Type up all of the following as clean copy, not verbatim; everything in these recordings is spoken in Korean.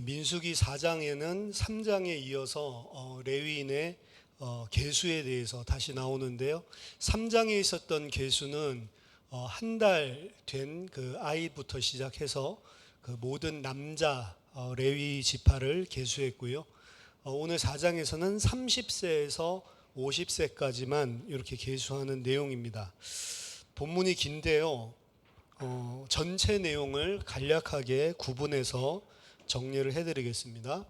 민수기 4장에는 3장에 이어서 레위인의 계수에 대해서 다시 나오는데요. 3장에 있었던 계수는 한 달 된 그 아이부터 시작해서 그 모든 남자 레위 지파를 계수했고요. 오늘 4장에서는 30세에서 50세까지만 이렇게 계수하는 내용입니다. 본문이 긴데요. 전체 내용을 간략하게 구분해서 정리를 해드리겠습니다.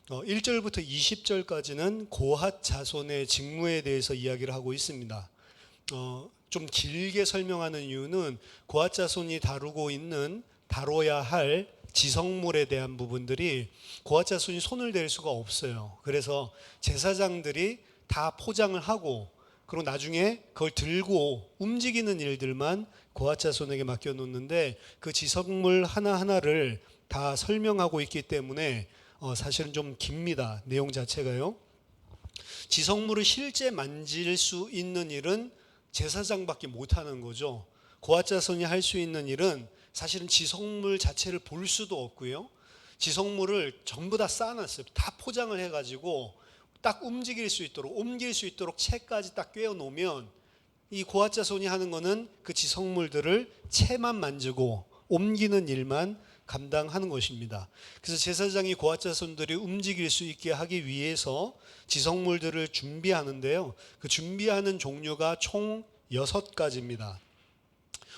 1절부터 20절까지는 고핫 자손의 직무에 대해서 이야기를 하고 있습니다. 좀 길게 설명하는 이유는 고핫 자손이 다뤄야 할 지성물에 대한 부분들이 고핫 자손이 손을 댈 수가 없어요. 그래서 제사장들이 다 포장을 하고 그리고 나중에 그걸 들고 움직이는 일들만 고핫 자손에게 맡겨놓는데 그 지성물 하나하나를 다 설명하고 있기 때문에 사실은 좀 깁니다. 내용 자체가요. 지성물을 실제 만질 수 있는 일은 제사장밖에 못하는 거죠. 고핫 자손이 할 수 있는 일은 사실은 지성물 자체를 볼 수도 없고요. 지성물을 전부 다 쌓아놨어요. 다 포장을 해가지고 딱 옮길 수 있도록 채까지 딱 꿰어 놓으면 이 고핫 자손이 하는 거는 그 지성물들을 채만 만지고 옮기는 일만 감당하는 것입니다. 그래서 제사장이 고핫 자손들이 움직일 수 있게 하기 위해서 지성물들을 준비하는데요. 그 준비하는 종류가 총 6가지입니다.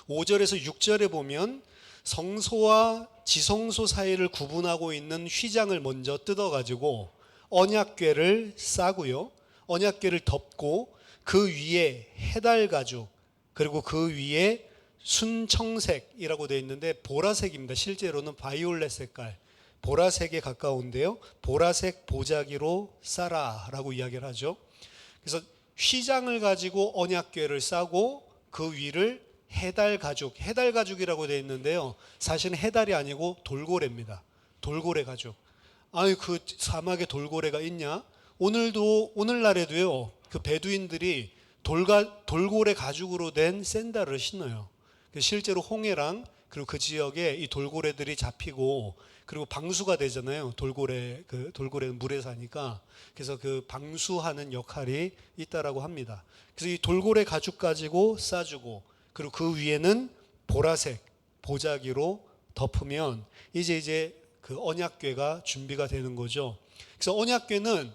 5절에서 6절에 보면 성소와 지성소 사이를 구분하고 있는 휘장을 먼저 뜯어가지고 언약궤를 싸고요. 언약궤를 덮고 그 위에 해달 가죽 그리고 그 위에 순청색이라고 되어 있는데 보라색입니다. 실제로는 바이올렛 색깔 보라색에 가까운데요. 보라색 보자기로 싸라라고 이야기를 하죠. 그래서 휘장을 가지고 언약궤를 싸고 그 위를 해달 가죽이라고 되어 있는데요. 사실은 해달이 아니고 돌고래입니다. 돌고래 가죽. 아니 그 사막에 돌고래가 있냐? 오늘날에도요. 그 베두인들이 돌고래 가죽으로 된 샌들을 신어요. 실제로 홍해랑 그리고 그 지역에 이 돌고래들이 잡히고 그리고 방수가 되잖아요. 돌고래는 물에 사니까. 그래서 그 방수하는 역할이 있다라고 합니다. 그래서 이 돌고래 가죽 가지고 싸주고 그리고 그 위에는 보라색 보자기로 덮으면 이제 그 언약궤가 준비가 되는 거죠. 그래서 언약궤는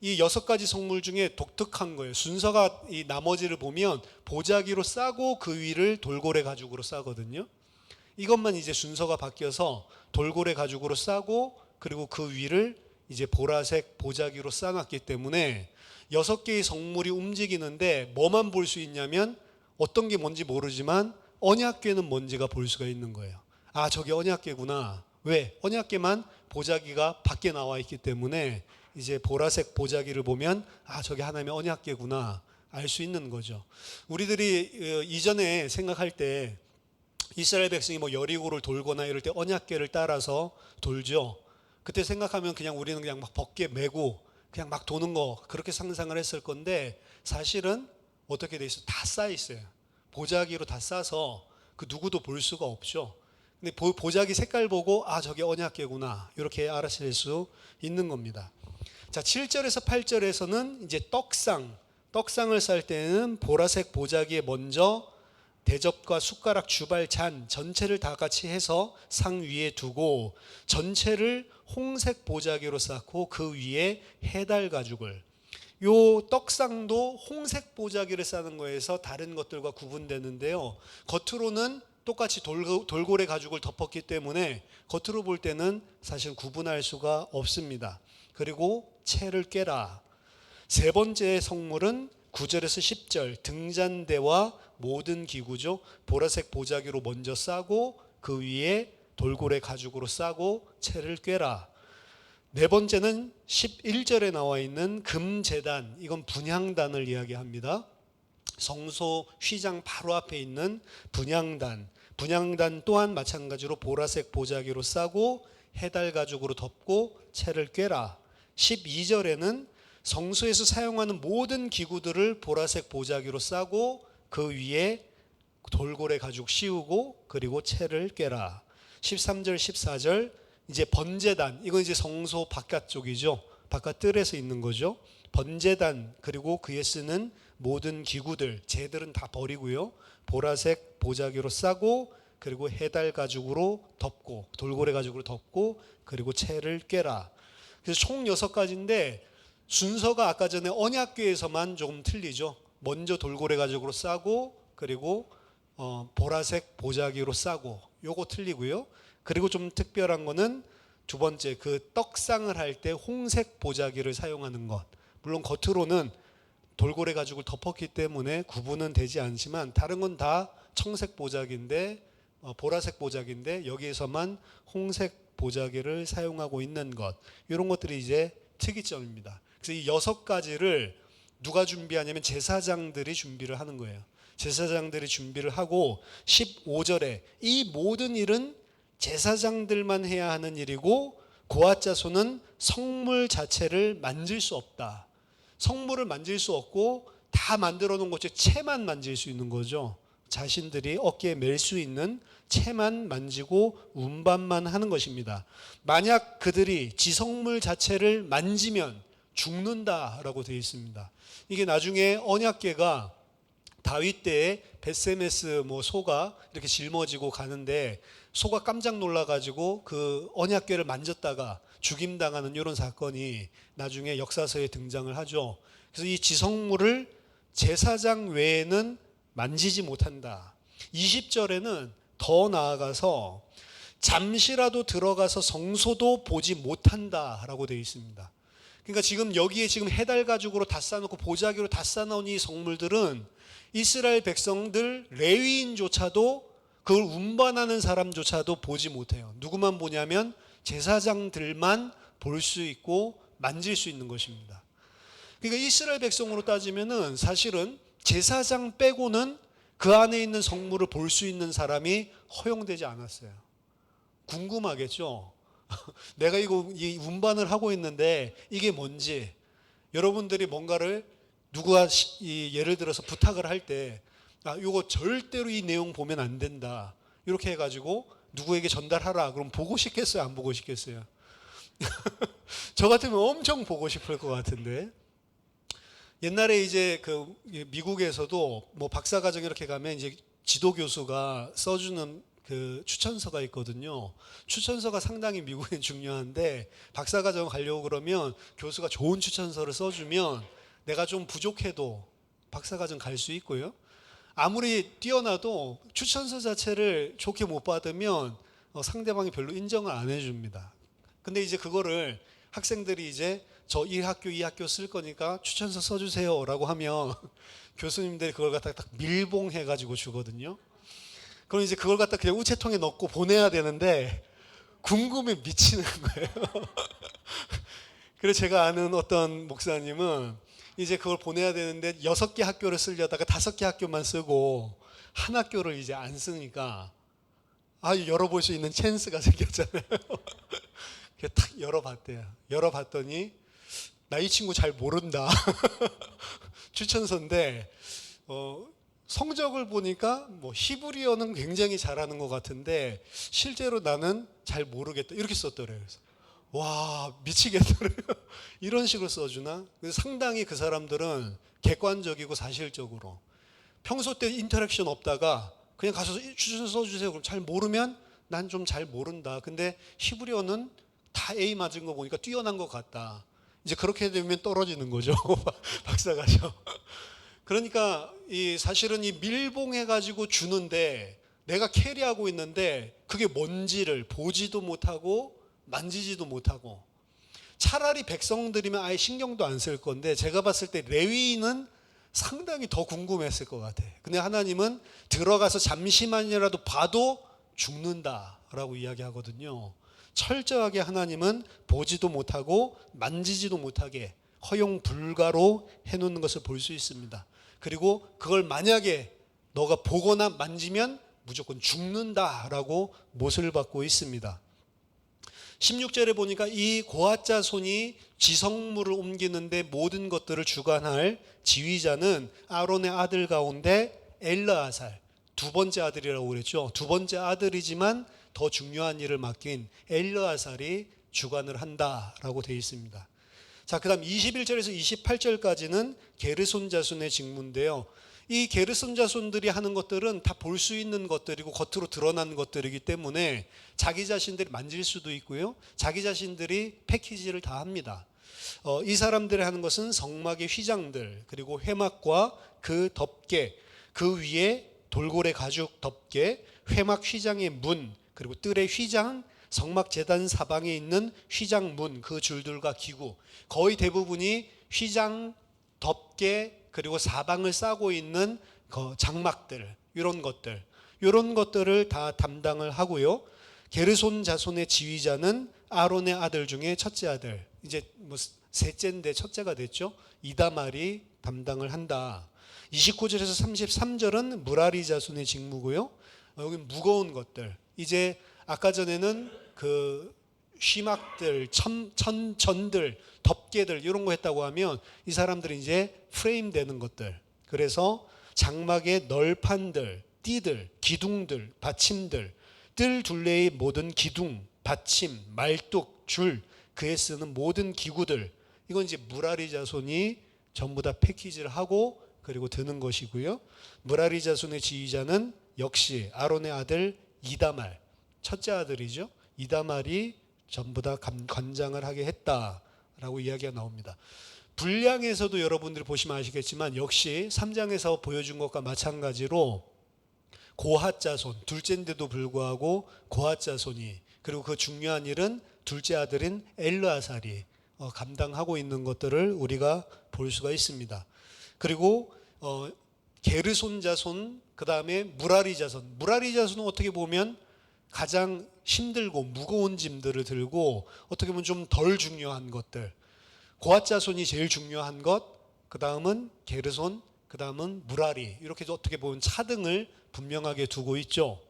이 6가지 성물 중에 독특한 거예요. 순서가 이 나머지를 보면 보자기로 싸고 그 위를 돌고래 가죽으로 싸거든요. 이것만 이제 순서가 바뀌어서 돌고래 가죽으로 싸고 그리고 그 위를 이제 보라색 보자기로 싸놨기 때문에 6개의 성물이 움직이는데 뭐만 볼 수 있냐면 어떤 게 뭔지 모르지만 언약궤는 뭔지가 볼 수가 있는 거예요. 아, 저게 언약궤구나. 왜? 언약궤만 보자기가 밖에 나와 있기 때문에 이제 보라색 보자기를 보면 아, 저게 하나님의 언약궤구나 알 수 있는 거죠. 우리들이 이전에 생각할 때 이스라엘 백성이 뭐 여리고를 돌거나 이럴 때 언약궤를 따라서 돌죠. 그때 생각하면 우리는 그냥 막 벗게 메고 그냥 막 도는 거 그렇게 상상을 했을 건데 사실은 어떻게 돼 있어요? 다 쌓여 있어요. 보자기로 다 싸서 그 누구도 볼 수가 없죠. 근데 보자기 색깔 보고 아, 저게 언약궤구나 이렇게 알아챌 수 있는 겁니다. 자, 7절에서 8절에서는 이제 떡상을 쌀 때는 보라색 보자기에 먼저 대접과 숟가락, 주발, 잔 전체를 다 같이 해서 상 위에 두고 전체를 홍색 보자기로 쌓고 그 위에 해달 가죽을 요 떡상도 홍색 보자기를 싸는 거에서 다른 것들과 구분되는데요. 겉으로는 똑같이 돌고래 가죽을 덮었기 때문에 겉으로 볼 때는 사실 구분할 수가 없습니다. 그리고 채를 꿰라. 세 번째 성물은 9절에서 10절 등잔대와 모든 기구죠. 보라색 보자기로 먼저 싸고 그 위에 돌고래 가죽으로 싸고 채를 꿰라. 네 번째는 11절에 나와 있는 금제단, 이건 분향단을 이야기합니다. 성소 휘장 바로 앞에 있는 분향단 또한 마찬가지로 보라색 보자기로 싸고 해달 가죽으로 덮고 채를 꿰라. 12절에는 성소에서 사용하는 모든 기구들을 보라색 보자기로 싸고 그 위에 돌고래 가죽 씌우고 그리고 채를 꿰라. 13절 14절 이제 번제단, 이건 이제 성소 바깥쪽이죠. 바깥 뜰에서 있는 거죠. 번제단, 그리고 그에 쓰는 모든 기구들, 재들은 다 버리고요. 보라색 보자기로 싸고, 그리고 해달 가죽으로 덮고, 돌고래 가죽으로 덮고, 그리고 채를 꿰라. 그래서 총 6가지인데 순서가 아까 전에 언약궤에서만 조금 틀리죠. 먼저 돌고래 가죽으로 싸고, 그리고 보라색 보자기로 싸고, 요거 틀리고요. 그리고 좀 특별한 거는 두 번째, 그 떡상을 할 때 홍색 보자기를 사용하는 것. 물론 겉으로는 돌고래 가죽을 덮었기 때문에 구분은 되지 않지만 다른 건 다 청색 보자기인데 보라색 보자기인데 여기에서만 홍색 보자기를 사용하고 있는 것. 이런 것들이 이제 특이점입니다. 그래서 이 6가지를 누가 준비하냐면 제사장들이 준비를 하는 거예요. 제사장들이 준비를 하고 15절에 이 모든 일은 제사장들만 해야 하는 일이고 고앗 자손은 성물 자체를 만질 수 없다. 성물을 만질 수 없고 다 만들어 놓은 것 중에 채만 만질 수 있는 거죠. 자신들이 어깨에 멜 수 있는 채만 만지고 운반만 하는 것입니다. 만약 그들이 지성물 자체를 만지면 죽는다라고 되어 있습니다. 이게 나중에 언약궤가 다윗 때에 벳세메스 소가 이렇게 짊어지고 가는데 소가 깜짝 놀라가지고 그 언약궤를 만졌다가 죽임당하는 이런 사건이 나중에 역사서에 등장을 하죠. 그래서 이 지성물을 제사장 외에는 만지지 못한다. 20절에는 더 나아가서 잠시라도 들어가서 성소도 보지 못한다라고 되어 있습니다. 그러니까 지금 여기에 지금 해달 가죽으로 다 싸놓고 보자기로 다 싸놓은 이 성물들은 이스라엘 백성들 레위인조차도 그걸 운반하는 사람조차도 보지 못해요. 누구만 보냐면 제사장들만 볼 수 있고 만질 수 있는 것입니다. 그러니까 이스라엘 백성으로 따지면은 사실은 제사장 빼고는 그 안에 있는 성물을 볼 수 있는 사람이 허용되지 않았어요. 궁금하겠죠? 내가 이 운반을 하고 있는데 이게 뭔지, 여러분들이 뭔가를 누가 예를 들어서 부탁을 할 때 이거 절대로 이 내용 보면 안 된다 이렇게 해가지고 누구에게 전달하라 그럼 보고 싶겠어요? 안 보고 싶겠어요? 저 같으면 엄청 보고 싶을 것 같은데. 옛날에 이제 그 미국에서도 박사과정 이렇게 가면 이제 지도 교수가 써주는 그 추천서가 있거든요. 추천서가 상당히 미국엔 중요한데 박사과정 가려고 그러면 교수가 좋은 추천서를 써주면 내가 좀 부족해도 박사과정 갈 수 있고요. 아무리 뛰어나도 추천서 자체를 좋게 못 받으면 상대방이 별로 인정을 안 해줍니다. 근데 이제 그거를 학생들이 이제 저 이 학교 쓸 거니까 추천서 써주세요 라고 하면 교수님들이 그걸 갖다가 딱 밀봉해가지고 주거든요. 그럼 이제 그걸 갖다 그냥 우체통에 넣고 보내야 되는데 궁금해 미치는 거예요. 그래서 제가 아는 어떤 목사님은 이제 그걸 보내야 되는데 6개 학교를 쓰려다가 5개 학교만 쓰고 한 학교를 이제 안 쓰니까 열어볼 수 있는 찬스가 생겼잖아요. 그래서 탁 열어봤대요. 열어봤더니 나 이 친구 잘 모른다. 추천서인데 성적을 보니까 히브리어는 굉장히 잘하는 것 같은데 실제로 나는 잘 모르겠다 이렇게 썼더래요. 그래서 와 미치겠더래요. 이런 식으로 써주나? 그래서 상당히 그 사람들은 객관적이고 사실적으로 평소 때 인터랙션 없다가 그냥 가서 추천서 써주세요. 그럼 잘 모르면 난 좀 잘 모른다. 근데 히브리어는 다 A 맞은 거 보니까 뛰어난 것 같다. 이제 그렇게 되면 떨어지는 거죠. 박사가죠. 그러니까 사실은 이 밀봉해가지고 주는데 내가 캐리하고 있는데 그게 뭔지를 보지도 못하고 만지지도 못하고 차라리 백성들이면 아예 신경도 안 쓸 건데 제가 봤을 때 레위인은 상당히 더 궁금했을 것 같아. 근데 하나님은 들어가서 잠시만이라도 봐도 죽는다라고 이야기하거든요. 철저하게 하나님은 보지도 못하고 만지지도 못하게 허용 불가로 해놓는 것을 볼 수 있습니다. 그리고 그걸 만약에 너가 보거나 만지면 무조건 죽는다라고 못을 받고 있습니다. 16절에 보니까 이 고앗 자손이 지성물을 옮기는데 모든 것들을 주관할 지휘자는 아론의 아들 가운데 엘르아살, 두 번째 아들이라고 그랬죠. 두 번째 아들이지만 더 중요한 일을 맡긴 엘르아살이 주관을 한다라고 되어 있습니다. 자, 그다음 21절에서 28절까지는 게르손 자손의 직무인데요. 이 게르손 자손들이 하는 것들은 다 볼 수 있는 것들이고 겉으로 드러난 것들이기 때문에 자기 자신들이 만질 수도 있고요. 자기 자신들이 패키지를 다 합니다. 이 사람들이 하는 것은 성막의 휘장들, 그리고 회막과 그 덮개, 그 위에 돌고래 가죽 덮개, 회막 휘장의 문, 그리고 뜰의 휘장, 성막 제단 사방에 있는 휘장 문, 그 줄들과 기구, 거의 대부분이 휘장, 덮개, 그리고 사방을 싸고 있는 장막들, 이런 것들을 다 담당을 하고요. 게르손 자손의 지휘자는 아론의 아들 중에 첫째 아들, 이제 뭐 셋째인데 첫째가 됐죠. 이다말이 담당을 한다. 29절에서 33절은 무라리 자손의 직무고요. 여기 무거운 것들, 이제 아까 전에는 그 쉬막들, 전들, 덮개들 이런 거 했다고 하면 이 사람들이 이제 프레임 되는 것들, 그래서 장막의 널판들, 띠들, 기둥들, 받침들, 뜰 둘레의 모든 기둥, 받침, 말뚝, 줄, 그에 쓰는 모든 기구들, 이건 이제 무라리 자손이 전부 다 패키지를 하고 그리고 드는 것이고요. 무라리 자손의 지휘자는 역시 아론의 아들 이다말, 첫째 아들이죠. 이다말이 전부 다 관장을 하게 했다라고 이야기가 나옵니다. 분량에서도 여러분들이 보시면 아시겠지만 역시 3장에서 보여준 것과 마찬가지로 고핫 자손, 둘째인데도 불구하고 고핫 자손이, 그리고 그 중요한 일은 둘째 아들인 엘르아살이 감당하고 있는 것들을 우리가 볼 수가 있습니다. 그리고 게르손 자손, 그 다음에 무라리 자손. 무라리 자손은 어떻게 보면 가장 힘들고 무거운 짐들을 들고 어떻게 보면 좀 덜 중요한 것들. 고핫 자손이 제일 중요한 것, 그 다음은 게르손, 그 다음은 무라리, 이렇게 어떻게 보면 차등을 분명하게 두고 있죠.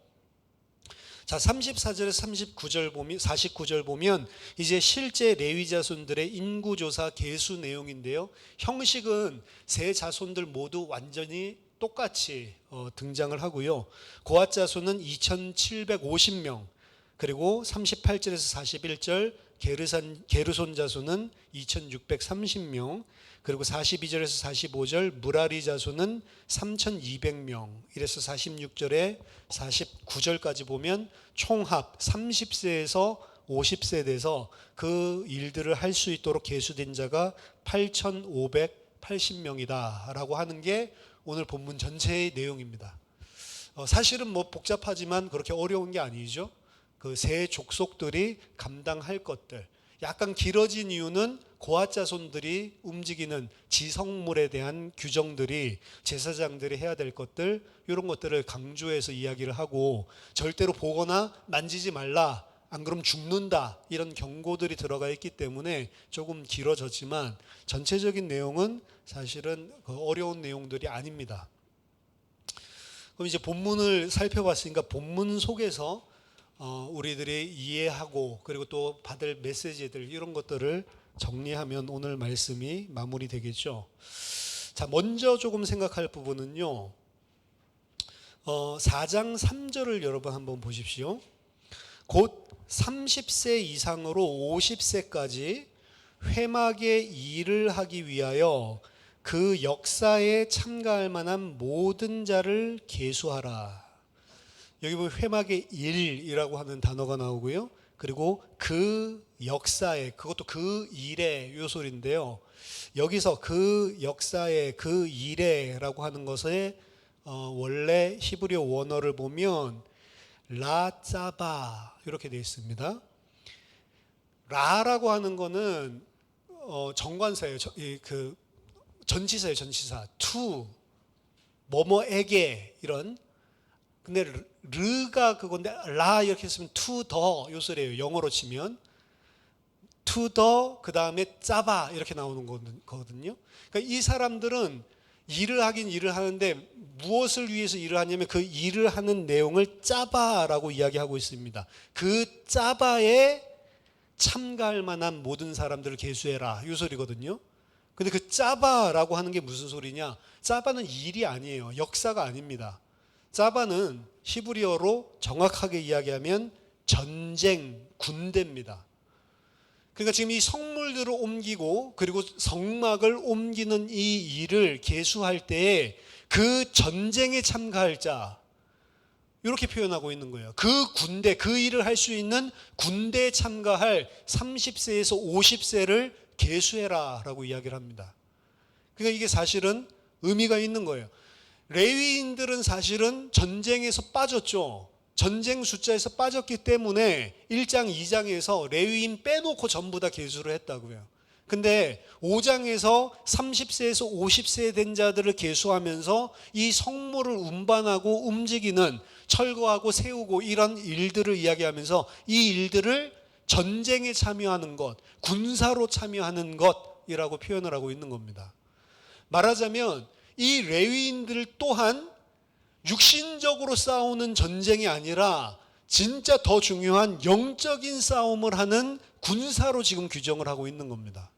자, 34절에서 49절 보면 이제 실제 레위 자손들의 인구조사 계수 내용인데요. 형식은 세 자손들 모두 완전히 똑같이 등장을 하고요. 고핫 자손은 2750명, 그리고 38절에서 41절 게르손 자손은 2630명, 그리고 42절에서 45절 무라리 자손은 3200명, 이래서 46절에 49절까지 보면 총합 30세에서 50세 돼서 그 일들을 할 수 있도록 계수된 자가 8580명이다 라고 하는 게 오늘 본문 전체의 내용입니다. 사실은 뭐 복잡하지만 그렇게 어려운 게 아니죠. 그 세 족속들이 감당할 것들, 약간 길어진 이유는 고핫 자손들이 움직이는 지성물에 대한 규정들이, 제사장들이 해야 될 것들, 이런 것들을 강조해서 이야기를 하고, 절대로 보거나 만지지 말라, 안 그러면 죽는다, 이런 경고들이 들어가 있기 때문에 조금 길어졌지만 전체적인 내용은 사실은 어려운 내용들이 아닙니다. 그럼 이제 본문을 살펴봤으니까 본문 속에서 우리들이 이해하고 그리고 또 받을 메시지들, 이런 것들을 정리하면 오늘 말씀이 마무리되겠죠. 자, 먼저 조금 생각할 부분은요, 4장 3절을 여러분 한번 보십시오. 곧 30세 이상으로 50세까지 회막의 일을 하기 위하여 그 역사에 참가할 만한 모든 자를 계수하라. 여기 보면 회막의 일이라고 하는 단어가 나오고요. 그리고 그 역사에, 그것도 그 일의 요소인데요. 여기서 그 역사에, 그 일에라고 하는 것에 원래 히브리어 원어를 보면 라짜바 이렇게 되어 있습니다. 라라고 하는 거는 정관사예요. 그 전치사예요. 전치사. to 뭐뭐에게, 이런. 근데 르가 그건데 라 이렇게 했으면 to the 요소래요. 영어로 치면 to the, 그 다음에 짜바 이렇게 나오는 거거든요. 그러니까 이 사람들은 일을 하긴 일을 하는데 무엇을 위해서 일을 하냐면 그 일을 하는 내용을 짜바라고 이야기하고 있습니다. 그 짜바에 참가할 만한 모든 사람들을 계수해라, 이 소리거든요. 근데 그 짜바라고 하는 게 무슨 소리냐? 짜바는 일이 아니에요. 역사가 아닙니다. 짜바는 히브리어로 정확하게 이야기하면 전쟁, 군대입니다. 그러니까 지금 이 성물들을 옮기고 그리고 성막을 옮기는 이 일을 계수할 때에 그 전쟁에 참가할 자, 이렇게 표현하고 있는 거예요. 그 군대, 그 일을 할 수 있는 군대에 참가할 30세에서 50세를 계수해라 라고 이야기를 합니다. 그러니까 이게 사실은 의미가 있는 거예요. 레위인들은 사실은 전쟁에서 빠졌죠. 전쟁 숫자에서 빠졌기 때문에 1장, 2장에서 레위인 빼놓고 전부 다 계수를 했다고요. 근데 5장에서 30세에서 50세 된 자들을 계수하면서 이 성물을 운반하고 움직이는, 철거하고 세우고 이런 일들을 이야기하면서 이 일들을 전쟁에 참여하는 것, 군사로 참여하는 것이라고 표현을 하고 있는 겁니다. 말하자면 이 레위인들 또한 육신적으로 싸우는 전쟁이 아니라 진짜 더 중요한 영적인 싸움을 하는 군사로 지금 규정을 하고 있는 겁니다.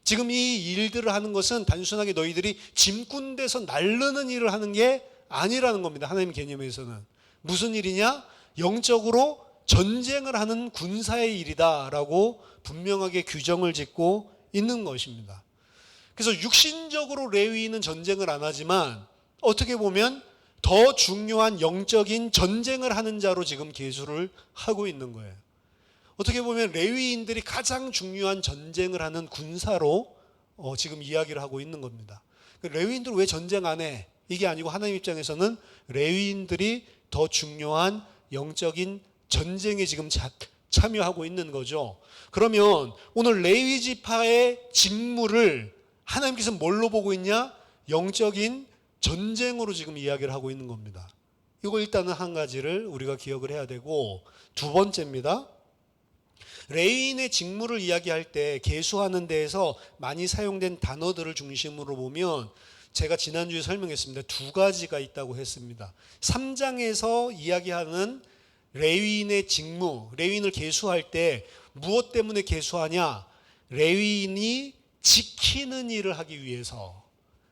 지금 이 일들을 하는 것은 단순하게 너희들이 짐꾼 돼서 날르는 일을 하는 게 아니라는 겁니다. 하나님 개념에서는. 무슨 일이냐? 영적으로 전쟁을 하는 군사의 일이다라고 분명하게 규정을 짓고 있는 것입니다. 그래서 육신적으로 레위인은 전쟁을 안 하지만 어떻게 보면 더 중요한 영적인 전쟁을 하는 자로 지금 계수를 하고 있는 거예요. 어떻게 보면 레위인들이 가장 중요한 전쟁을 하는 군사로 지금 이야기를 하고 있는 겁니다. 레위인들 왜 전쟁 안 해? 이게 아니고 하나님 입장에서는 레위인들이 더 중요한 영적인 전쟁에 지금 참여하고 있는 거죠. 그러면 오늘 레위 지파의 직무를 하나님께서 뭘로 보고 있냐? 영적인 전쟁으로 지금 이야기를 하고 있는 겁니다. 이거 일단은 한 가지를 우리가 기억을 해야 되고, 두 번째입니다. 레위인의 직무를 이야기할 때 계수하는 데에서 많이 사용된 단어들을 중심으로 보면 제가 지난주에 설명했습니다. 두 가지가 있다고 했습니다. 3장에서 이야기하는 레위인의 직무, 레위인을 계수할 때 무엇 때문에 계수하냐? 레위인이 지키는 일을 하기 위해서.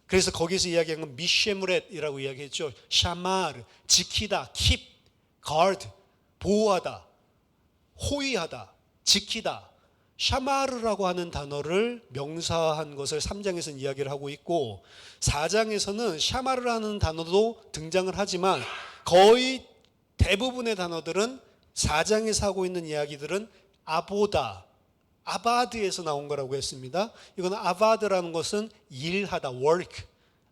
그래서 거기서 이야기한 건 미쉐무렛이라고 이야기했죠. 샤마르, 지키다, keep, guard, 보호하다, 호위하다, 지키다. 샤마르라고 하는 단어를 명사한 것을 3장에서는 이야기를 하고 있고, 4장에서는 샤마르라는 단어도 등장을 하지만 거의 대부분의 단어들은 4장에서 하고 있는 이야기들은 아보다, 아바드에서 나온 거라고 했습니다. 이건 아바드라는 것은 일하다, work,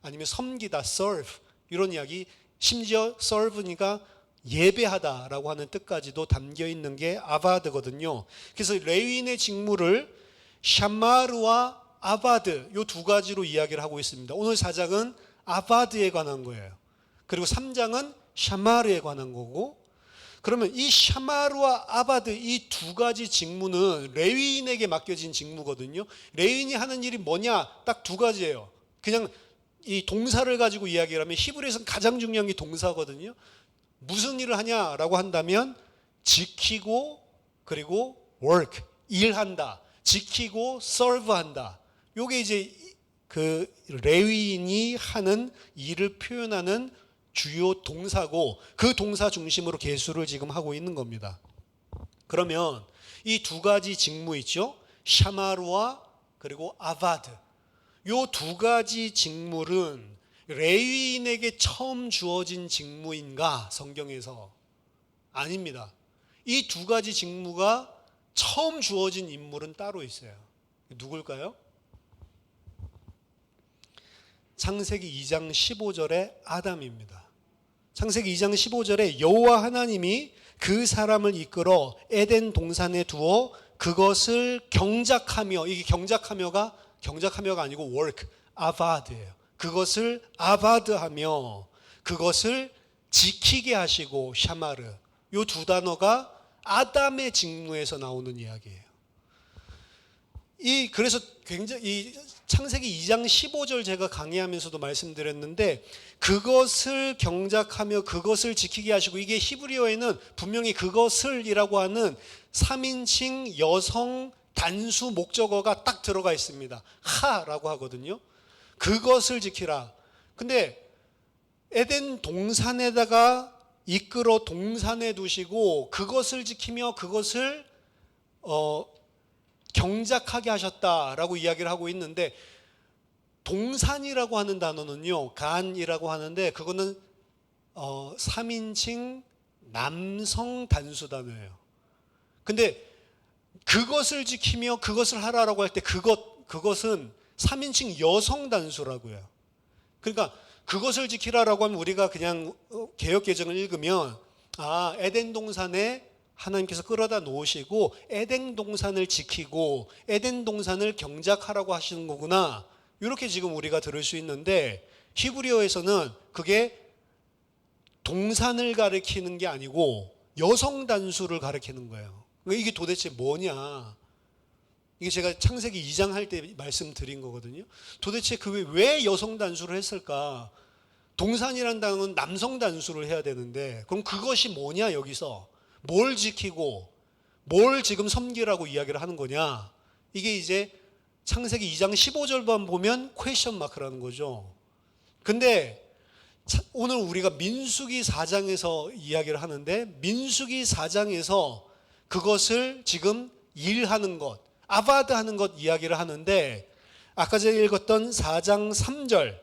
아니면 섬기다, serve, 이런 이야기. 심지어 serve니까 예배하다라고 하는 뜻까지도 담겨 있는 게 아바드거든요. 그래서 레위인의 직무를 샤마르와 아바드, 이 두 가지로 이야기를 하고 있습니다. 오늘 4장은 아바드에 관한 거예요. 그리고 3장은 샤마르에 관한 거고, 그러면 이 샤마르와 아바드, 이 두 가지 직무는 레위인에게 맡겨진 직무거든요. 레위인이 하는 일이 뭐냐? 딱 두 가지예요. 그냥 이 동사를 가지고 이야기를 하면 히브리에서는 가장 중요한 게 동사거든요. 무슨 일을 하냐라고 한다면 지키고, 그리고 work, 일한다. 지키고 serve한다. 요게 이제 그 레위인이 하는 일을 표현하는 주요 동사고, 그 동사 중심으로 계수를 지금 하고 있는 겁니다. 그러면 이 두 가지 직무 있죠? 샤마르와 그리고 아바드. 요 두 가지 직무는 레위인에게 처음 주어진 직무인가? 성경에서 아닙니다. 이 두 가지 직무가 처음 주어진 인물은 따로 있어요. 누굴까요? 창세기 2장 15절의 아담입니다. 창세기 2장 15절에 여호와 하나님이 그 사람을 이끌어 에덴 동산에 두어 그것을 경작하며, 이게 경작하며가 아니고 work, 아바드예요. 그것을 아바드하며 그것을 지키게 하시고, 샤마르. 이 두 단어가 아담의 직무에서 나오는 이야기예요. 그래서 굉장히 창세기 2장 15절 제가 강의하면서도 말씀드렸는데, 그것을 경작하며 그것을 지키게 하시고, 이게 히브리어에는 분명히 그것을이라고 하는 3인칭 여성 단수 목적어가 딱 들어가 있습니다. 하라고 하거든요. 그것을 지키라. 근데 에덴 동산에다가 이끌어 동산에 두시고 그것을 지키며 그것을 경작하게 하셨다라고 이야기를 하고 있는데, 동산이라고 하는 단어는요, 간이라고 하는데 그거는 3인칭 남성 단수 단어예요. 근데 그것을 지키며 그것을 하라라고 할 때 그것은 3인칭 여성 단수라고요. 그러니까 그것을 지키라라고 하면 우리가 그냥 개역 개정을 읽으면 에덴 동산에 하나님께서 끌어다 놓으시고 에덴 동산을 지키고 에덴 동산을 경작하라고 하시는 거구나, 이렇게 지금 우리가 들을 수 있는데, 히브리어에서는 그게 동산을 가리키는 게 아니고 여성 단수를 가리키는 거예요. 이게 도대체 뭐냐? 이게 제가 창세기 2장 할 때 말씀드린 거거든요. 도대체 왜 여성 단수를 했을까? 동산이라는 단어는 남성 단수를 해야 되는데, 그럼 그것이 뭐냐, 여기서 뭘 지키고 뭘 지금 섬기라고 이야기를 하는 거냐? 이게 이제 창세기 2장 15절만 보면 퀘스천 마크라는 거죠. 근데 오늘 우리가 민수기 4장에서 이야기를 하는데, 민수기 4장에서 그것을 지금 일하는 것, 아바드 하는 것 이야기를 하는데, 아까 제가 읽었던 4장 3절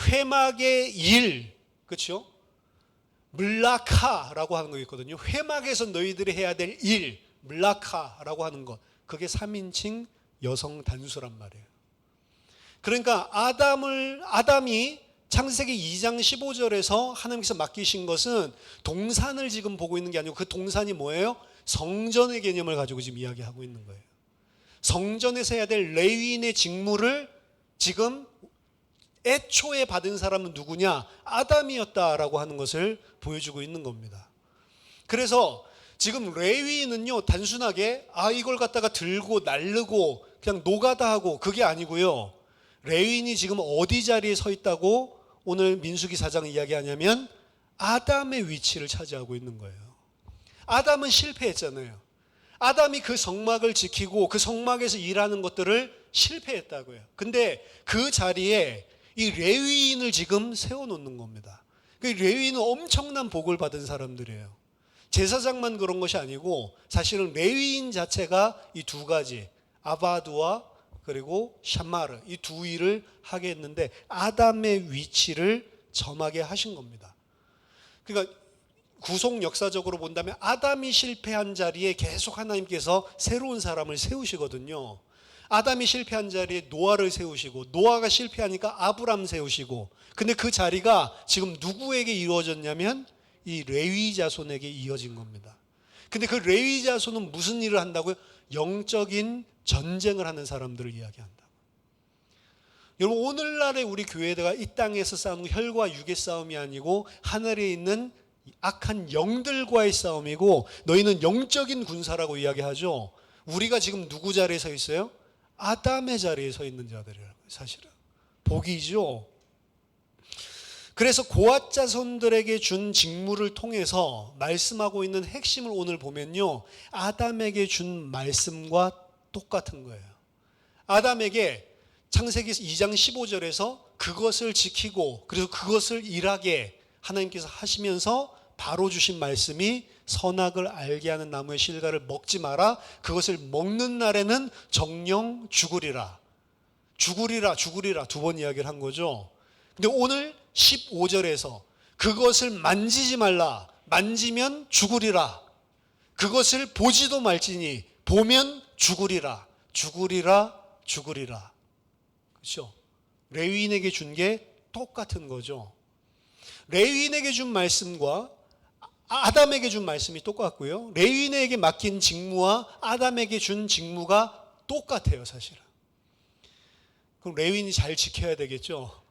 회막의 일, 그렇죠? 물라카라고 하는 거 있거든요. 회막에서 너희들이 해야 될 일, 물라카라고 하는 것, 그게 3인칭 여성 단수란 말이에요. 그러니까 아담이 창세기 2장 15절에서 하나님께서 맡기신 것은 동산을 지금 보고 있는 게 아니고, 그 동산이 뭐예요? 성전의 개념을 가지고 지금 이야기하고 있는 거예요. 성전에서 해야 될 레위인의 직무를 지금 애초에 받은 사람은 누구냐? 아담이었다라고 하는 것을 보여주고 있는 겁니다. 그래서 지금 레위인은요, 단순하게 이걸 갖다가 들고 날르고 그냥 노가다 하고 그게 아니고요, 레위인이 지금 어디 자리에 서 있다고 오늘 민수기 4장 이야기하냐면 아담의 위치를 차지하고 있는 거예요. 아담은 실패했잖아요. 아담이 그 성막을 지키고 그 성막에서 일하는 것들을 실패했다고요. 근데 그 자리에 이 레위인을 지금 세워놓는 겁니다. 그 레위인은 엄청난 복을 받은 사람들이에요. 제사장만 그런 것이 아니고 사실은 레위인 자체가 이 두 가지, 아바드와 그리고 샤마르, 이 두 일을 하게 했는데 아담의 위치를 점하게 하신 겁니다. 그러니까 구속 역사적으로 본다면 아담이 실패한 자리에 계속 하나님께서 새로운 사람을 세우시거든요. 아담이 실패한 자리에 노아를 세우시고, 노아가 실패하니까 아브람 세우시고, 근데 그 자리가 지금 누구에게 이루어졌냐면 이 레위 자손에게 이어진 겁니다. 근데 그 레위 자손은 무슨 일을 한다고요? 영적인 전쟁을 하는 사람들을 이야기한다. 여러분, 오늘날의 우리 교회가 이 땅에서 싸우는 혈과 육의 싸움이 아니고 하늘에 있는 악한 영들과의 싸움이고, 너희는 영적인 군사라고 이야기하죠. 우리가 지금 누구 자리에 서 있어요? 아담의 자리에 서 있는 자들이라고요. 사실은 복이죠. 그래서 고앗 자손들에게 준 직무를 통해서 말씀하고 있는 핵심을 오늘 보면요, 아담에게 준 말씀과 똑같은 거예요. 아담에게 창세기 2장 15절에서 그것을 지키고 그래서 그것을 일하게 하나님께서 하시면서 바로 주신 말씀이 선악을 알게 하는 나무의 실과를 먹지 마라. 그것을 먹는 날에는 정령 죽으리라. 죽으리라 두 번 이야기를 한 거죠. 근데 오늘 15절에서 그것을 만지지 말라. 만지면 죽으리라. 그것을 보지도 말지니 보면 죽으리라. 죽으리라. 그렇죠? 레위인에게 준 게 똑같은 거죠. 레위인에게 준 말씀과 아담에게 준 말씀이 똑같고요, 레위인에게 맡긴 직무와 아담에게 준 직무가 똑같아요, 사실은. 그럼 레위인이 잘 지켜야 되겠죠.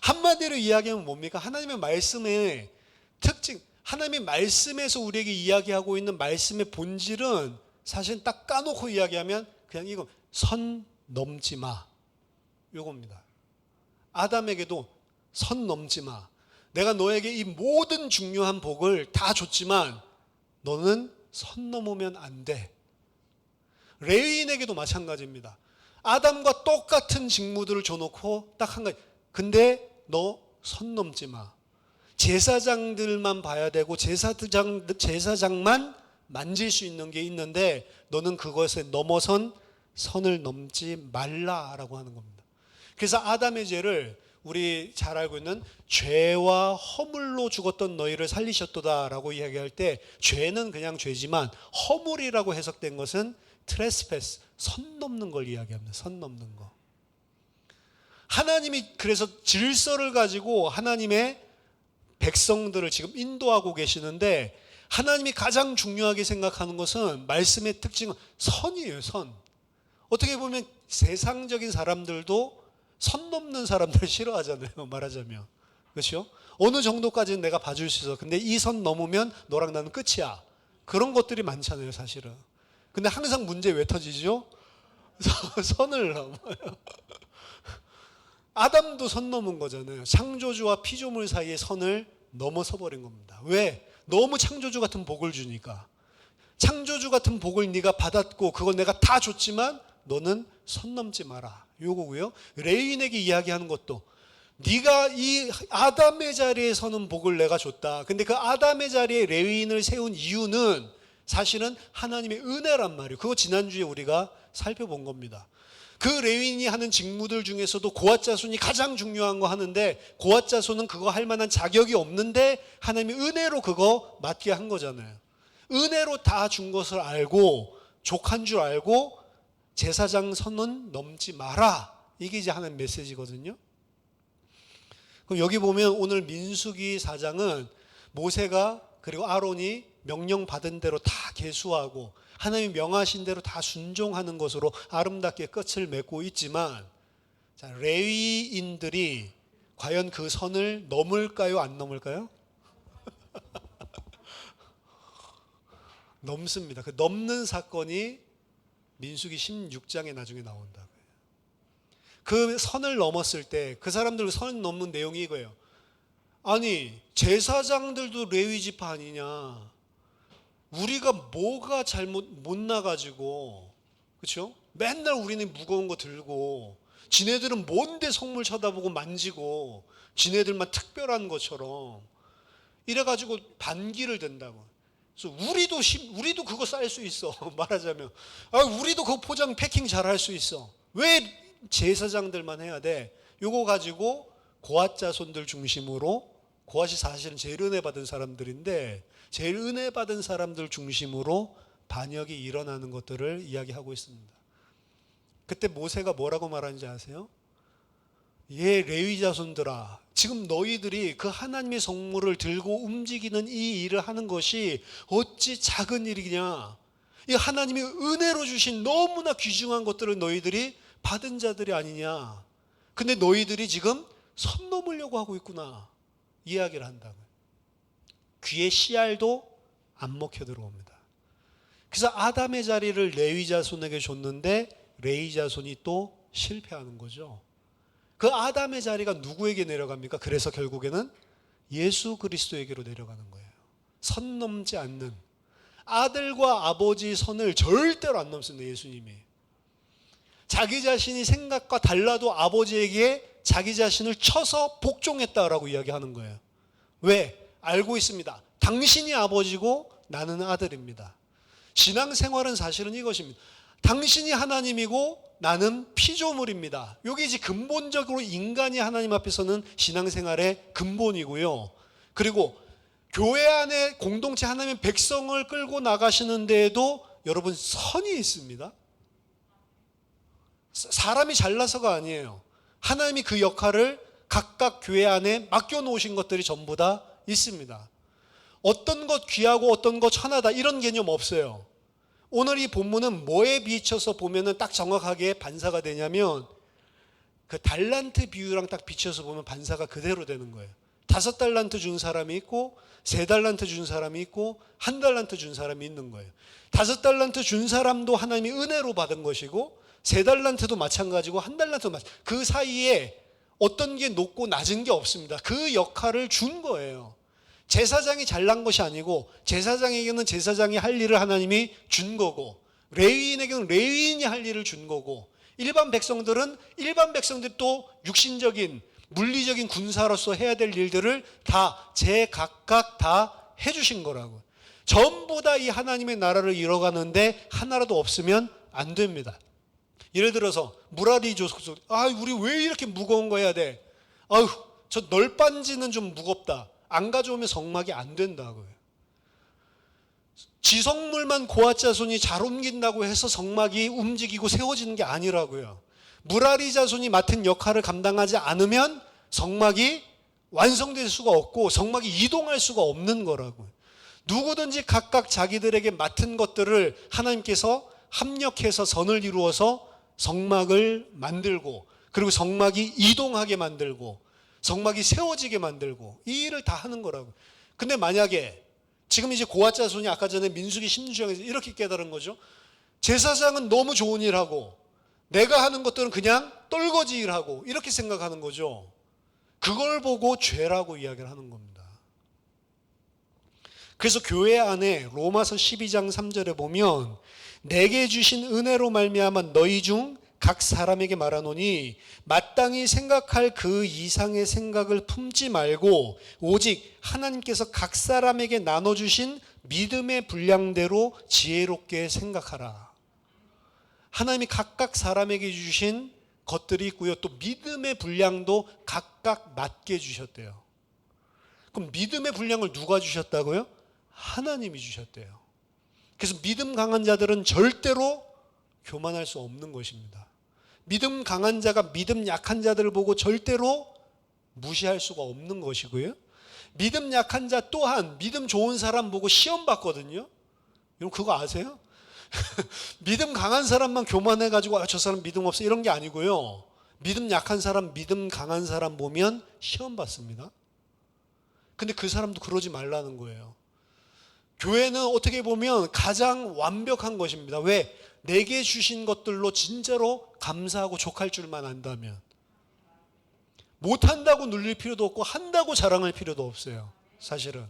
한마디로 이야기하면 뭡니까? 하나님의 말씀의 특징, 하나님의 말씀에서 우리에게 이야기하고 있는 말씀의 본질은 사실 딱 까놓고 이야기하면 그냥 이거 선 넘지 마, 요겁니다. 아담에게도 선 넘지 마. 내가 너에게 이 모든 중요한 복을 다 줬지만 너는 선 넘으면 안 돼. 레위인에게도 마찬가지입니다. 아담과 똑같은 직무들을 줘놓고 딱 한 가지, 근데 너 선 넘지 마. 제사장들만 봐야 되고 제사장만 만질 수 있는 게 있는데 너는 그것에 넘어선 선을 넘지 말라라고 하는 겁니다. 그래서 아담의 죄를 우리 잘 알고 있는 죄와 허물로 죽었던 너희를 살리셨도다라고 이야기할 때 죄는 그냥 죄지만 허물이라고 해석된 것은 트레스패스, 선 넘는 걸 이야기합니다. 선 넘는 거. 하나님이 그래서 질서를 가지고 하나님의 백성들을 지금 인도하고 계시는데 하나님이 가장 중요하게 생각하는 것은 말씀의 특징은 선이에요. 선. 어떻게 보면 세상적인 사람들도 선 넘는 사람들 싫어하잖아요. 말하자면. 그렇죠? 어느 정도까지는 내가 봐줄 수 있어. 근데 이 선 넘으면 너랑 나는 끝이야. 그런 것들이 많잖아요. 사실은. 근데 항상 문제 왜 터지죠? 선을 넘어요. 아담도 선 넘은 거잖아요. 창조주와 피조물 사이의 선을 넘어서 버린 겁니다. 왜? 너무 창조주 같은 복을 주니까. 창조주 같은 복을 네가 받았고 그걸 내가 다 줬지만 너는 선 넘지 마라. 요거고요. 레위인에게 이야기하는 것도 네가 이 아담의 자리에 서는 복을 내가 줬다. 근데 그 아담의 자리에 레위인을 세운 이유는 사실은 하나님의 은혜란 말이에요. 그거 지난주에 우리가 살펴본 겁니다. 그 레위인이 하는 직무들 중에서도 고앗 자손이 가장 중요한 거 하는데 고앗 자손은 그거 할 만한 자격이 없는데 하나님이 은혜로 그거 맡게 한 거잖아요. 은혜로 다 준 것을 알고 족한 줄 알고 제사장 선은 넘지 마라. 이게 이제 하나님 메시지거든요. 그럼 여기 보면 오늘 민수기 4장은 모세가 그리고 아론이 명령받은 대로 다 계수하고 하나님이 명하신 대로 다 순종하는 것으로 아름답게 끝을 맺고 있지만 자, 레위인들이 과연 그 선을 넘을까요? 안 넘을까요? 넘습니다. 그 넘는 사건이 민수기 16장에 나중에 나온다고요. 그 선을 넘었을 때 그 사람들 선을 넘는 내용이 이거예요. 아니 제사장들도 레위 지파 아니냐. 우리가 뭐가 잘못 나가지고 그렇죠? 맨날 우리는 무거운 거 들고 지네들은 뭔데 성물 쳐다보고 만지고 지네들만 특별한 것처럼 이래가지고 반기를 댄다고. 그래서 우리도 그거 쌀 수 있어. 말하자면 우리도 그 포장 패킹 잘 할 수 있어. 왜 제사장들만 해야 돼? 요거 가지고 고앗 자손들 중심으로 고앗이 사실은 제일 은혜 받은 사람들인데 제일 은혜 받은 사람들 중심으로 반역이 일어나는 것들을 이야기하고 있습니다. 그때 모세가 뭐라고 말하는지 아세요? 예, 레위 자손들아, 지금 너희들이 그 하나님의 성물을 들고 움직이는 이 일을 하는 것이 어찌 작은 일이냐. 이 하나님이 은혜로 주신 너무나 귀중한 것들을 너희들이 받은 자들이 아니냐. 근데 너희들이 지금 선 넘으려고 하고 있구나. 이야기를 한다고요. 귀에 씨알도 안 먹혀 들어옵니다. 그래서 아담의 자리를 레위 자손에게 줬는데 레위 자손이 또 실패하는 거죠. 그 아담의 자리가 누구에게 내려갑니까? 그래서 결국에는 예수 그리스도에게로 내려가는 거예요. 선 넘지 않는 아들과 아버지 선을 절대로 안 넘습니다. 예수님이 자기 자신이 생각과 달라도 아버지에게 자기 자신을 쳐서 복종했다라고 이야기하는 거예요. 왜? 알고 있습니다. 당신이 아버지고 나는 아들입니다. 신앙생활은 사실은 이것입니다. 당신이 하나님이고 나는 피조물입니다. 이게 이제 근본적으로 인간이 하나님 앞에서는 신앙생활의 근본이고요. 그리고 교회 안에 공동체 하나님의 백성을 끌고 나가시는 데에도 여러분 선이 있습니다. 사람이 잘나서가 아니에요. 하나님이 그 역할을 각각 교회 안에 맡겨놓으신 것들이 전부 다 있습니다. 어떤 것 귀하고 어떤 것 천하다 이런 개념 없어요. 오늘 이 본문은 뭐에 비춰서 보면은 딱 정확하게 반사가 되냐면 그 달란트 비유랑 딱 비춰서 보면 반사가 그대로 되는 거예요. 5달란트 준 사람이 있고 3달란트 준 사람이 있고 1달란트 준 사람이 있는 거예요. 5달란트 준 사람도 하나님이 은혜로 받은 것이고 3달란트도 마찬가지고 1달란트도 마찬가지고 그 사이에 어떤 게 높고 낮은 게 없습니다. 그 역할을 준 거예요. 제사장이 잘난 것이 아니고 제사장에게는 제사장이 할 일을 하나님이 준 거고 레위인에게는 레위인이 할 일을 준 거고 일반 백성들이 또 육신적인 물리적인 군사로서 해야 될 일들을 다 제각각 다 해주신 거라고. 전부 다 이 하나님의 나라를 이뤄가는데 하나라도 없으면 안 됩니다. 예를 들어서 무라리 조속, 우리 왜 이렇게 무거운 거 해야 돼? 저 널빤지는 좀 무겁다. 안 가져오면 성막이 안 된다고요. 지성물만 고아자손이 잘 옮긴다고 해서 성막이 움직이고 세워지는 게 아니라고요. 무라리 자손이 맡은 역할을 감당하지 않으면 성막이 완성될 수가 없고 성막이 이동할 수가 없는 거라고요. 누구든지 각각 자기들에게 맡은 것들을 하나님께서 합력해서 선을 이루어서 성막을 만들고, 그리고 성막이 이동하게 만들고 성막이 세워지게 만들고, 이 일을 다 하는 거라고요. 근데 만약에 지금 이제 고아자손이 아까 전에 민수기 16장에서 이렇게 깨달은 거죠. 제사장은 너무 좋은 일하고 내가 하는 것들은 그냥 떨거지 일하고 이렇게 생각하는 거죠. 그걸 보고 죄라고 이야기를 하는 겁니다. 그래서 교회 안에 로마서 12장 3절에 보면 내게 주신 은혜로 말미암아 너희 중 각 사람에게 말하노니 마땅히 생각할 그 이상의 생각을 품지 말고 오직 하나님께서 각 사람에게 나눠주신 믿음의 분량대로 지혜롭게 생각하라. 하나님이 각각 사람에게 주신 것들이 있고요. 또 믿음의 분량도 각각 맞게 주셨대요. 그럼 믿음의 분량을 누가 주셨다고요? 하나님이 주셨대요. 그래서 믿음 강한 자들은 절대로 교만할 수 없는 것입니다. 믿음 강한 자가 믿음 약한 자들을 보고 절대로 무시할 수가 없는 것이고요. 믿음 약한 자 또한 믿음 좋은 사람 보고 시험 받거든요. 여러분 그거 아세요? 믿음 강한 사람만 교만해가지고 저 사람 믿음 없어 이런 게 아니고요. 믿음 약한 사람, 믿음 강한 사람 보면 시험 받습니다. 근데 그 사람도 그러지 말라는 거예요. 교회는 어떻게 보면 가장 완벽한 것입니다. 왜? 내게 주신 것들로 진짜로 감사하고 족할 줄만 안다면. 못한다고 눌릴 필요도 없고 한다고 자랑할 필요도 없어요. 사실은.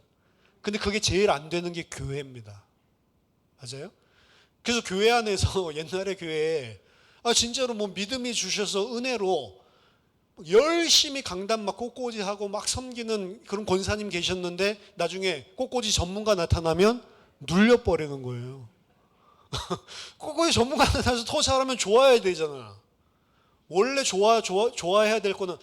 근데 그게 제일 안 되는 게 교회입니다. 맞아요? 그래서 교회 안에서 옛날에 교회에 진짜로 뭐 믿음이 주셔서 은혜로 열심히 강단 막 꽃꽂이 하고 막 섬기는 그런 권사님 계셨는데 나중에 꽃꽂이 전문가 나타나면 눌려버리는 거예요. 꽃꽂이 전문가 나타나서 더 잘하면 좋아야 되잖아. 원래 좋아해야 될 거는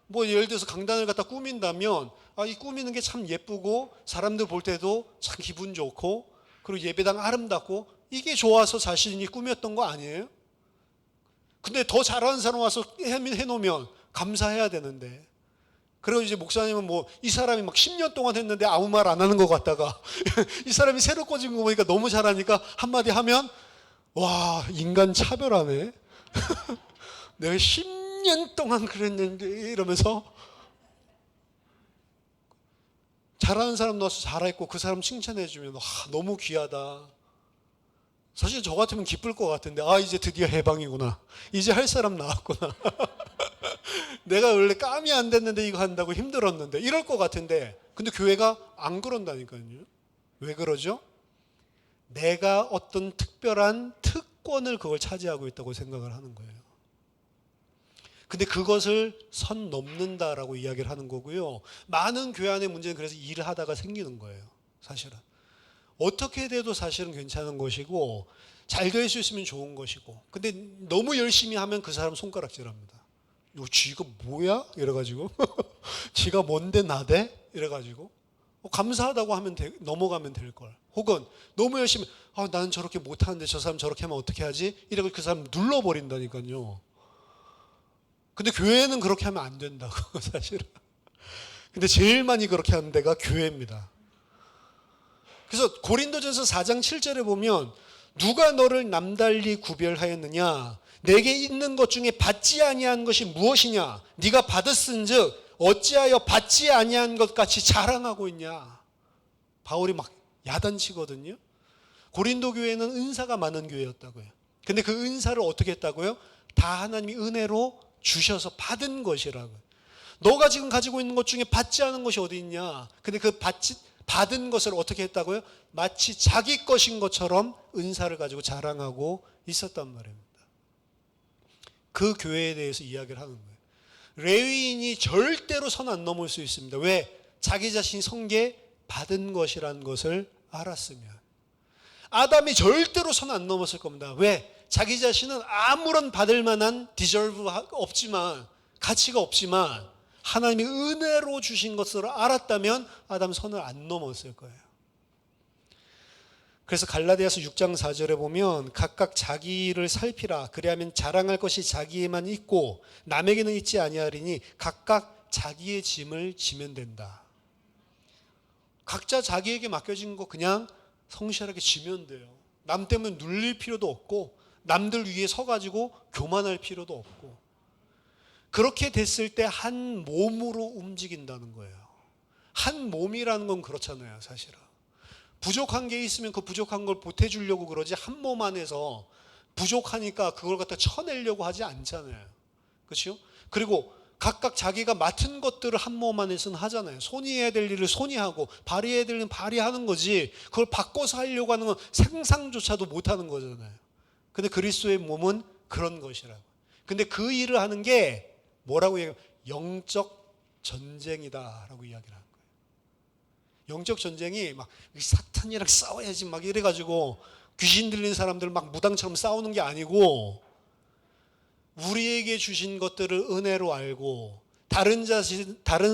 뭐 예를 들어서 강단을 갖다 꾸민다면 이 꾸미는 게 참 예쁘고 사람들 볼 때도 참 기분 좋고 그리고 예배당 아름답고 이게 좋아서 자신이 꾸몄던 거 아니에요? 근데 더 잘하는 사람 와서 해놓으면 감사해야 되는데, 그리고 이제 목사님은 뭐 이 사람이 막 10년 동안 했는데 아무 말 안 하는 것 같다가 이 사람이 새로 꽂은 거 보니까 너무 잘하니까 한마디 하면 와 인간 차별하네. 내가 10년 동안 그랬는데 이러면서 잘하는 사람 나와서 잘했고 그 사람 칭찬해 주면 너무 귀하다. 사실 저 같으면 기쁠 것 같은데 이제 드디어 해방이구나. 이제 할 사람 나왔구나. 내가 원래 감이 안 됐는데 이거 한다고 힘들었는데 이럴 것 같은데, 근데 교회가 안 그런다니까요. 왜 그러죠? 내가 어떤 특별한 특권을 그걸 차지하고 있다고 생각을 하는 거예요. 근데 그것을 선 넘는다라고 이야기를 하는 거고요. 많은 교회 안의 문제는 그래서 일을 하다가 생기는 거예요. 사실은. 어떻게 돼도 사실은 괜찮은 것이고 잘 될 수 있으면 좋은 것이고, 근데 너무 열심히 하면 그 사람 손가락질합니다. 쥐가 뭐야? 이래가지고 쥐가 뭔데 나대? 이래가지고 감사하다고 하면 넘어가면 될걸. 혹은 너무 열심히 나는 저렇게 못하는데 저 사람 저렇게 하면 어떻게 하지? 이러고 그 사람 눌러버린다니까요. 근데 교회는 그렇게 하면 안 된다고 사실은. 근데 제일 많이 그렇게 하는 데가 교회입니다. 그래서 고린도전서 4장 7절에 보면 누가 너를 남달리 구별하였느냐? 내게 있는 것 중에 받지 아니한 것이 무엇이냐? 네가 받았은즉 어찌하여 받지 아니한 것 같이 자랑하고 있냐? 바울이 막 야단치거든요. 고린도 교회는 은사가 많은 교회였다고요. 근데 그 은사를 어떻게 했다고요? 다 하나님이 은혜로 주셔서 받은 것이라고요. 너가 지금 가지고 있는 것 중에 받지 않은 것이 어디 있냐? 근데 그 받은 것을 어떻게 했다고요? 마치 자기 것인 것처럼 은사를 가지고 자랑하고 있었단 말입니다. 그 교회에 대해서 이야기를 하는 거예요. 레위인이 절대로 선 안 넘을 수 있습니다. 왜? 자기 자신이 성계 받은 것이라는 것을 알았으면. 아담이 절대로 선 안 넘었을 겁니다. 왜? 자기 자신은 아무런 받을 만한 디저브 없지만, 가치가 없지만 하나님이 은혜로 주신 것을 알았다면 아담 선을 안 넘었을 거예요. 그래서 갈라디아서 6장 4절에 보면 각각 자기를 살피라. 그리하면 자랑할 것이 자기에만 있고 남에게는 있지 아니하리니 각각 자기의 짐을 지면 된다. 각자 자기에게 맡겨진 거 그냥 성실하게 지면 돼요. 남 때문에 눌릴 필요도 없고 남들 위에 서가지고 교만할 필요도 없고, 그렇게 됐을 때 한 몸으로 움직인다는 거예요. 한 몸이라는 건 그렇잖아요, 사실은. 부족한 게 있으면 그 부족한 걸 보태주려고 그러지, 한 몸 안에서 부족하니까 그걸 갖다 쳐내려고 하지 않잖아요. 그렇죠? 그리고 각각 자기가 맡은 것들을 한 몸 안에서는 하잖아요. 손이 해야 될 일을 손이 하고 발휘해야 될 일은 발휘하는 거지, 그걸 바꿔서 하려고 하는 건 상상조차도 못하는 거잖아요. 근데 그리스도의 몸은 그런 것이라고. 근데 그 일을 하는 게 뭐라고 얘기해요? 영적 전쟁이다라고 이야기를 하는 거예요. 영적 전쟁이 막 사탄이랑 싸워야지 막 이래가지고 귀신 들린 사람들 막 무당처럼 싸우는 게 아니고, 우리에게 주신 것들을 은혜로 알고 다른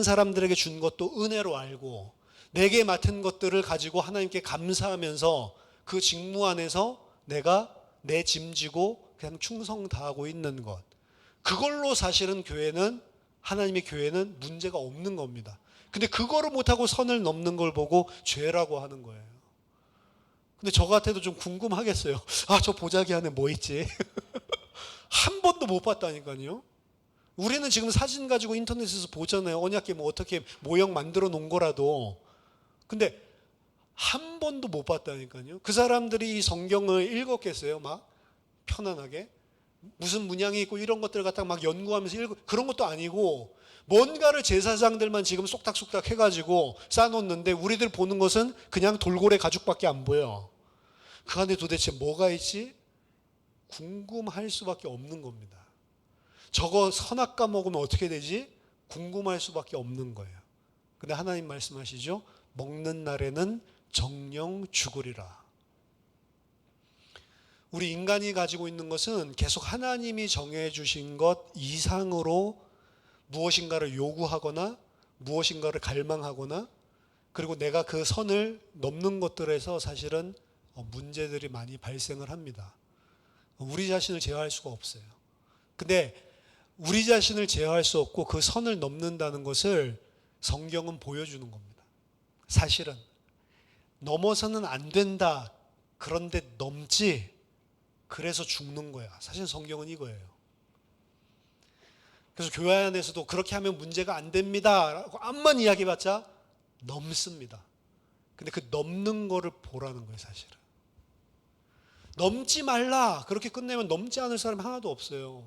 사람들에게 준 것도 은혜로 알고 내게 맡은 것들을 가지고 하나님께 감사하면서 그 직무 안에서 내가 내 짐지고 그냥 충성 다하고 있는 것, 그걸로 사실은 교회는, 하나님의 교회는 문제가 없는 겁니다. 근데 그거를 못하고 선을 넘는 걸 보고 죄라고 하는 거예요. 근데 저 같아도 좀 궁금하겠어요. 아, 저 보자기 안에 뭐 있지? 한 번도 못 봤다니까요. 우리는 지금 사진 가지고 인터넷에서 보잖아요. 언약궤 뭐 어떻게 모형 만들어 놓은 거라도. 근데 한 번도 못 봤다니까요. 그 사람들이 이 성경을 읽었겠어요? 막 편안하게 무슨 문양이 있고 이런 것들 갖다가 막 연구하면서 그런 것도 아니고, 뭔가를 제사장들만 지금 쏙닥쏙닥 해가지고 쌓아놓는데 우리들 보는 것은 그냥 돌고래 가죽밖에 안 보여. 그 안에 도대체 뭐가 있지? 궁금할 수밖에 없는 겁니다. 저거 선악과 먹으면 어떻게 되지? 궁금할 수밖에 없는 거예요. 근데 하나님 말씀하시죠? 먹는 날에는 정령 죽으리라. 우리 인간이 가지고 있는 것은 계속 하나님이 정해주신 것 이상으로 무엇인가를 요구하거나 무엇인가를 갈망하거나, 그리고 내가 그 선을 넘는 것들에서 사실은 문제들이 많이 발생을 합니다. 우리 자신을 제어할 수가 없어요. 근데 우리 자신을 제어할 수 없고 그 선을 넘는다는 것을 성경은 보여주는 겁니다. 사실은 넘어서는 안 된다, 그런데 넘지, 그래서 죽는 거야. 사실 성경은 이거예요. 그래서 교회 안에서도 그렇게 하면 문제가 안 됩니다 라고 암만 이야기해봤자 넘습니다. 근데 그 넘는 거를 보라는 거예요. 사실은 넘지 말라 그렇게 끝내면 넘지 않을 사람이 하나도 없어요.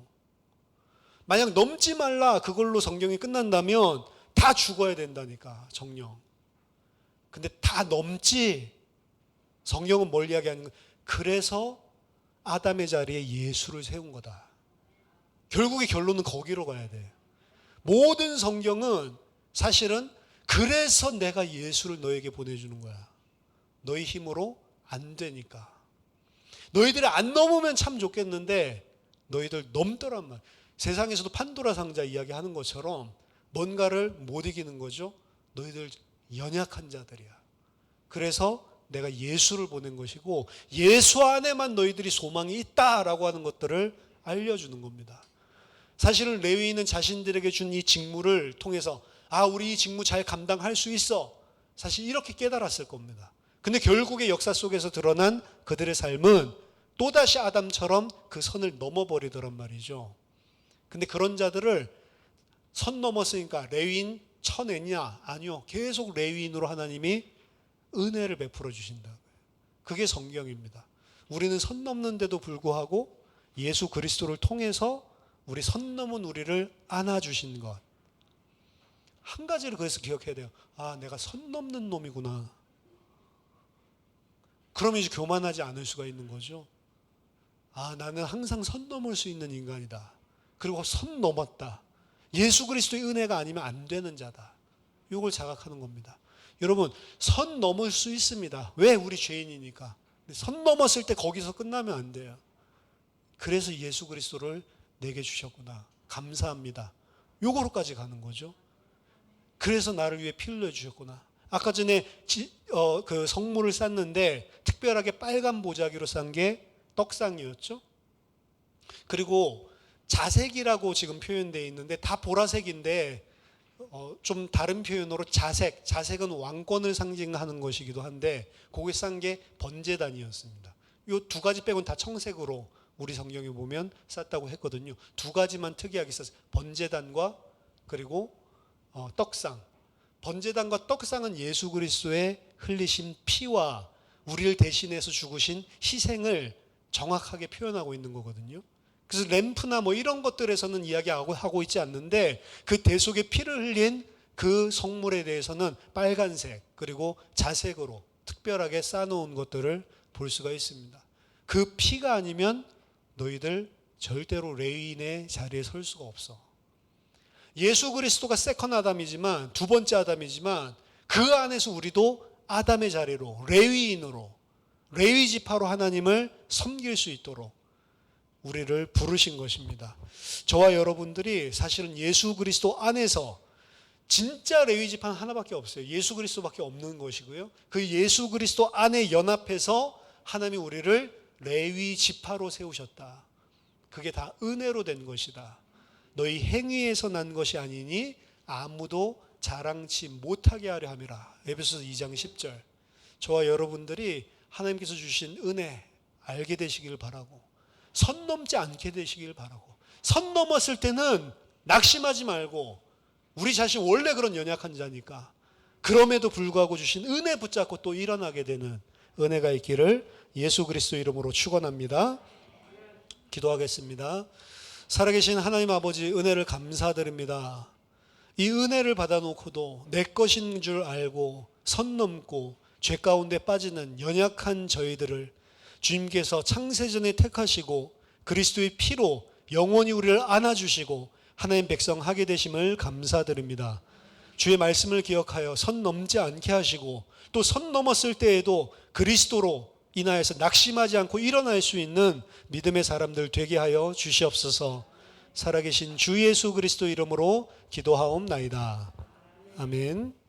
만약 넘지 말라 그걸로 성경이 끝난다면 다 죽어야 된다니까, 정령. 근데 다 넘지, 성경은 뭘 이야기하는 거예요? 그래서 아담의 자리에 예수를 세운 거다. 결국의 결론은 거기로 가야 돼. 모든 성경은 사실은 그래서 내가 예수를 너에게 보내주는 거야. 너희 힘으로 안 되니까. 너희들이 안 넘으면 참 좋겠는데 너희들 넘더란 말. 세상에서도 판도라 상자 이야기하는 것처럼 뭔가를 못 이기는 거죠. 너희들 연약한 자들이야. 그래서 내가 예수를 보낸 것이고 예수 안에만 너희들이 소망이 있다라고 하는 것들을 알려주는 겁니다. 사실은 레위인은 자신들에게 준 이 직무를 통해서 우리 이 직무 잘 감당할 수 있어, 사실 이렇게 깨달았을 겁니다. 근데 결국에 역사 속에서 드러난 그들의 삶은 또다시 아담처럼 그 선을 넘어버리더란 말이죠. 근데 그런 자들을 선 넘었으니까 레위인 쳐내냐? 아니요. 계속 레위인으로 하나님이 은혜를 베풀어 주신다고요. 그게 성경입니다. 우리는 선 넘는데도 불구하고 예수 그리스도를 통해서 우리 선 넘은 우리를 안아주신 것. 한 가지를 그래서 기억해야 돼요. 내가 선 넘는 놈이구나. 그러면 이제 교만하지 않을 수가 있는 거죠. 나는 항상 선 넘을 수 있는 인간이다. 그리고 선 넘었다. 예수 그리스도의 은혜가 아니면 안 되는 자다. 이걸 자각하는 겁니다. 여러분, 선 넘을 수 있습니다. 왜? 우리 죄인이니까. 선 넘었을 때 거기서 끝나면 안 돼요. 그래서 예수 그리스도를 내게 주셨구나. 감사합니다. 요거로까지 가는 거죠. 그래서 나를 위해 피 흘려 주셨구나. 아까 전에 그 성물을 쌌는데 특별하게 빨간 보자기로 싼 게 떡상이었죠. 그리고 자색이라고 지금 표현되어 있는데 다 보라색인데 좀 다른 표현으로 자색은 왕권을 상징하는 것이기도 한데 거기에 싼 게 번제단이었습니다. 이 두 가지 빼고는 다 청색으로 우리 성경에 보면 쌌다고 했거든요. 두 가지만 특이하게 썼어요. 번제단과 그리고 떡상. 번제단과 떡상은 예수 그리스도의 흘리신 피와 우리를 대신해서 죽으신 희생을 정확하게 표현하고 있는 거거든요. 그래서 램프나 뭐 이런 것들에서는 이야기하고 있지 않는데 그 대속의 피를 흘린 그 성물에 대해서는 빨간색 그리고 자색으로 특별하게 쌓아놓은 것들을 볼 수가 있습니다. 그 피가 아니면 너희들 절대로 레위인의 자리에 설 수가 없어. 예수 그리스도가 세컨 아담이지만 두 번째 아담이지만 그 안에서 우리도 아담의 자리로 레위인으로 레위 지파로 하나님을 섬길 수 있도록 우리를 부르신 것입니다. 저와 여러분들이 사실은 예수 그리스도 안에서 진짜 레위 지파는 하나밖에 없어요. 예수 그리스도밖에 없는 것이고요. 그 예수 그리스도 안에 연합해서 하나님이 우리를 레위 지파로 세우셨다. 그게 다 은혜로 된 것이다. 너희 행위에서 난 것이 아니니 아무도 자랑치 못하게 하려 함이라. 에베소서 2장 10절. 저와 여러분들이 하나님께서 주신 은혜 알게 되시길 바라고 선 넘지 않게 되시길 바라고 선 넘었을 때는 낙심하지 말고 우리 자신 원래 그런 연약한 자니까 그럼에도 불구하고 주신 은혜 붙잡고 또 일어나게 되는 은혜가 있기를 예수 그리스도 이름으로 축원합니다. 기도하겠습니다. 살아계신 하나님 아버지 은혜를 감사드립니다. 이 은혜를 받아놓고도 내 것인 줄 알고 선 넘고 죄 가운데 빠지는 연약한 저희들을 주님께서 창세전에 택하시고 그리스도의 피로 영원히 우리를 안아주시고 하나님 백성 하게 되심을 감사드립니다. 주의 말씀을 기억하여 선 넘지 않게 하시고 또 선 넘었을 때에도 그리스도로 인하여서 낙심하지 않고 일어날 수 있는 믿음의 사람들 되게 하여 주시옵소서. 살아계신 주 예수 그리스도 이름으로 기도하옵나이다. 아멘.